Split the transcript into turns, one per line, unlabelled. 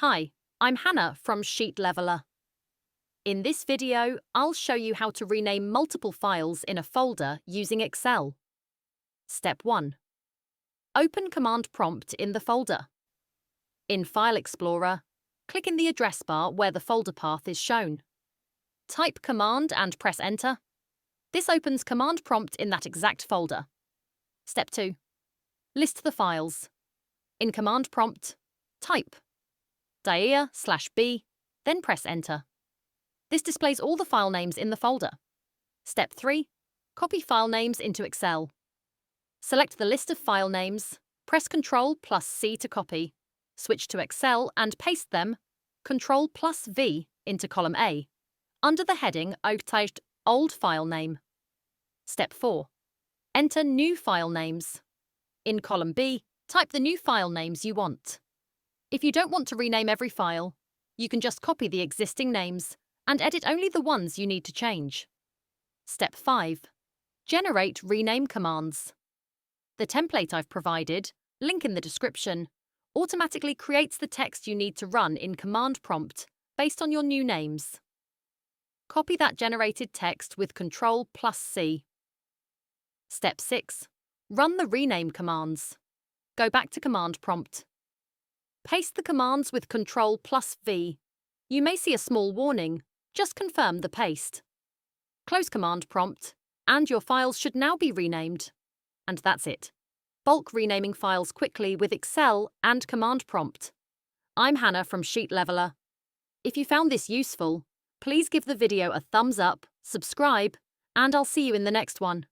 Hi, I'm Hannah from Sheet Leveler. In this video, I'll show you how to rename multiple files in a folder using Excel. Step 1. Open Command Prompt in the folder. In File Explorer, click in the address bar where the folder path is shown. Type Command and press Enter. This opens Command Prompt in that exact folder. Step 2. List the files. In Command Prompt, type dia/b, then press Enter. This displays all the file names in the folder. Step 3. Copy file names into Excel. Select the list of file names, press Ctrl+C to copy, switch to Excel and paste them, Ctrl+V into column A, under the heading titled Old File Name. Step 4. Enter new file names. In column B, type the new file names you want. If you don't want to rename every file, you can just copy the existing names and edit only the ones you need to change. Step 5. Generate rename commands. The template I've provided, link in the description, automatically creates the text you need to run in Command Prompt based on your new names. Copy that generated text with Ctrl+C. Step 6. Run the rename commands. Go back to Command Prompt. Paste the commands with Ctrl+V. You may see a small warning. Just confirm the paste. Close Command Prompt, and your files should now be renamed. And that's it. Bulk renaming files quickly with Excel and Command Prompt. I'm Hannah from Sheet Leveler. If you found this useful, please give the video a thumbs up, subscribe, and I'll see you in the next one.